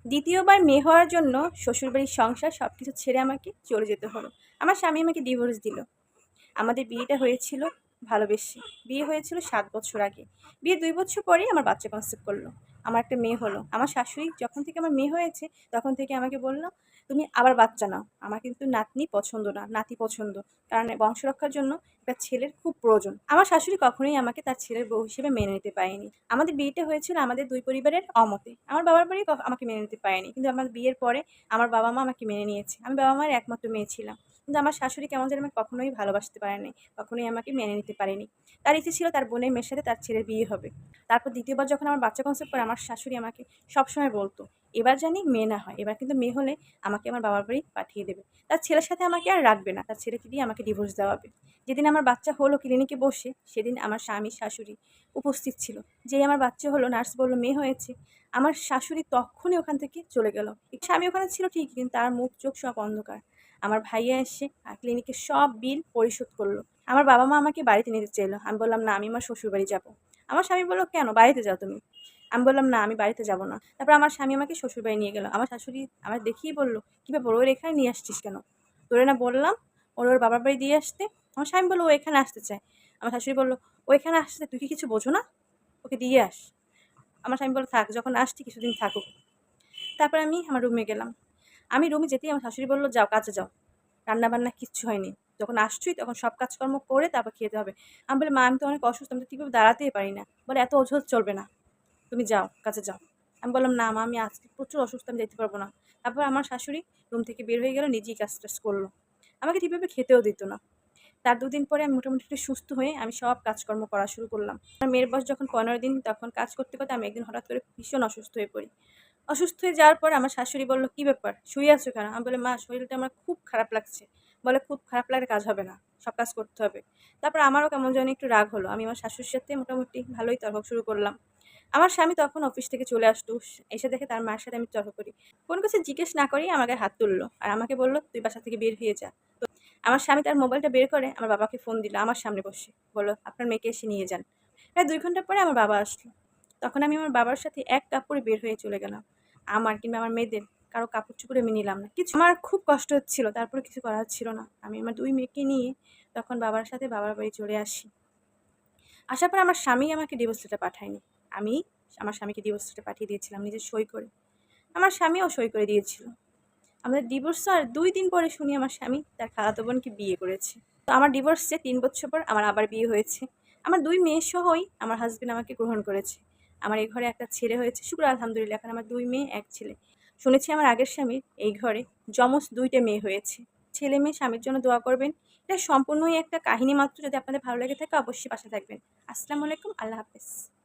দ্বিতীয়বার মেয়ে হওয়ার জন্য শ্বশুরবাড়ির সংসার সব কিছু ছেড়ে আমাকে চলে যেতে হলো। আমার স্বামী আমাকে ডিভোর্স দিল। আমাদের বিয়েটা হয়েছিল ভালোবেসে। বিয়ে হয়েছিল ৭ বছর আগে। বিয়ের ২ বছর পরেই আমার বাচ্চা কনসিভ করলো। আমার একটা মেয়ে হলো। আমার শাশুড়ি যখন থেকে আমার মেয়ে হয়েছে, তখন থেকে আমাকে বলল, "তুমি আবার বাচ্চা নাও। আমার কিন্তু নাতনি পছন্দ না, নাতি পছন্দ। কারণ বংশ রক্ষার জন্য একটা ছেলের খুব প্রয়োজন।" আমার শাশুড়ি কখনোই আমাকে তার ছেলের বউ হিসেবে মেনে নিতে পারেনি। আমাদের বিয়েটা হয়েছিল আমাদের ২ পরিবারের অমতে। আমার বাবার বাড়ি আমাকে মেনে নিতে পারেনি। কিন্তু আমার বিয়ের পরে আমার বাবা-মা আমাকে মেনে নিয়েছে। আমি বাবা-মায়ের একমাত্র মেয়ে ছিলাম। কিন্তু আমার শাশুড়ি কেমন যেন আমাকে কখনোই ভালোবাসতে পারেনি, কখনোই আমাকে মেনে নিতে পারেনি। তার ইচ্ছে ছিল তার বোনের মেয়ের সাথে তার ছেলের বিয়ে হবে। তারপর দ্বিতীয়বার যখন আমার বাচ্চা কনসিভ করে, আমার শাশুড়ি আমাকে সবসময় বলতো, "এবার জানি মেয়ে না হয়, এবার কিন্তু মেয়ে হলে আমাকে আমার বাবার বাড়ি পাঠিয়ে দেবে। তার ছেলের সাথে আমাকে আর রাখবে না, তার ছেলেকে দিয়ে আমাকে ডিভোর্স দেওয়াবে।" যেদিন আমার বাচ্চা হলো ক্লিনিকে বসে, সেদিন আমার স্বামী শাশুড়ি উপস্থিত ছিল। যেই আমার বাচ্চা হলো, নার্স বলল মেয়ে হয়েছে, আমার শাশুড়ি তখনই ওখান থেকে চলে গেল। স্বামী ওখানে ছিল ঠিকই, কিন্তু তার মুখ চোখ সব অন্ধকার। আমার ভাইয়া এসে ক্লিনিকের সব বিল পরিশোধ করলো। আমার বাবা-মা আমাকে বাড়িতে নিতে চাইলো। আমি বললাম, "না, আমি আমার শ্বশুরবাড়ি যাবো।" আমার স্বামী বলল, "কেন? বাড়িতে যাও তুমি।" আমি বললাম, "না, আমি বাড়িতে যাবো না।" তারপর আমার স্বামী আমাকে শ্বশুরবাড়ি নিয়ে গেল। আমার শাশুড়ি আমার দেখিয়ে বলল, "কি ব্যাপার? ওর এখানে নিয়ে আসছিস কেন? তোরে না বললাম ওর বাবার বাড়ি দিয়ে আসতে?" আমার স্বামী বলল, "ও এখানে আসতে চায়।" আমার শাশুড়ি বলল, "ও এখানে আসতে তুই কি কিছু বোঝো না? ওকে দিয়ে আস।" আমার স্বামী বলল, "থাক, যখন আসছি কিছুদিন থাকুক।" তারপর আমি আমার রুমে গেলাম। আমি রুমে যেতেই আমার শাশুড়ি বলল, "যাও, কাজে যাও। রান্না-বান্না কিচ্ছু হয়নি। যখন আসছই তখন সব কাজকর্ম করে তারপর খেতে হবে।" আমি বলি, "মা, আমি তো অনেক অসুস্থ, আমি তো ঠিকভাবে দাঁড়াতেই পারি না।" বলে, "এত অজুহাত চলবে না। তুমি যাও, কাজে যাও।" আমি বললাম, "না মা, আমি আজকে প্রচুর অসুস্থ, আমি যেতে পারবো না।" তারপর আমার শাশুড়ি রুম থেকে বের হয়ে গেল, নিজেই কাজ-টাজ করলো। আমাকে ঠিকভাবে খেতেও দিত না। তার ২ দিন পরে আমি মোটামুটি একটু সুস্থ হয়ে আমি সব কাজকর্ম করা শুরু করলাম। আমার মেয়ের বয়স যখন ১৫ দিন, তখন কাজ করতে, করতে আমি একদিন হঠাৎ করে ভীষণ অসুস্থ হয়ে পড়ি। অসুস্থ হয়ে যাওয়ার পর আমার শাশুড়ি বলল, "কি ব্যাপার? শুয়ে আছো কেন?" আমি বললাম, "মা, শরীরটা আমার খুব খারাপ লাগছে।" বলে, "খুব খারাপ লাগলে কাজ হবে না। সব কাজ করতে হবে।" তারপর আমারও কেমন জানি একটু রাগ হলো। আমি আমার শাশুড়ির সাথে মোটামুটি ভালোই তর্ক শুরু করলাম। আমার স্বামী তখন অফিস থেকে চলে আসতো। এসে দেখে তার মার সাথে আমি তর্ক করি। কোনো কিছু জিজ্ঞেস না করেই আমার গায়ে হাত তুলল। আর আমাকে বলল, "তুই বাসা থেকে বের হয়ে যা।" তো আমার স্বামী তার মোবাইলটা বের করে আমার বাবাকে ফোন দিল আমার সামনে বসে। বলল, "আপনার মেয়েকে এসে নিয়ে যান।" প্রায় ২ ঘন্টা পরে আমার বাবা আসলো। তখন আমি আমার বাবার সাথে এক কাপড়ে বের হয়ে চলে গেলাম। আমার কিংবা আমার মেয়েদের কারো কাপড়-চোপড় আমি নিলাম না। কিছু আমার খুব কষ্ট হচ্ছিল। তারপরে কিছু করার ছিল না। আমি আমার ২ মেয়েকে নিয়ে তখন বাবার সাথে বাবার বাড়ি চলে আসি। আসার পর আমার স্বামী আমাকে ডিভোর্স লেটার পাঠায়নি। আমি আমার স্বামীকে ডিভোর্স লেটার পাঠিয়ে দিয়েছিলাম নিজে সই করে। আমার স্বামীও সই করে দিয়েছিল। আমাদের ডিভোর্স হওয়ার ২ দিন পরে শুনি আমার স্বামী তার খালাতো বোনকে বিয়ে করেছে। তো আমার ডিভোর্সে ৩ বছর পর আমার আবার বিয়ে হয়েছে। আমার ২ মেয়ে সহই আমার হাসব্যান্ড আমাকে গ্রহণ করেছে। আমার এই ঘরে একটা ছেলে হয়েছে। শুকর আলহামদুলিল্লাহ, এখন আমার ২ মেয়ে, ১ ছেলে। শুনেছি আমার আগের স্বামীর এই ঘরে যমজ ২ টা মেয়ে হয়েছে। ছেলে-মেয়ে স্বামীর জন্য দোয়া করবেন। এটা সম্পূর্ণই একটা কাহিনী মাত্র। যদি আপনাদের ভালো লেগে থাকে অবশ্যই পাশে থাকবেন। আসসালামু আলাইকুম। আল্লাহ হাফেজ।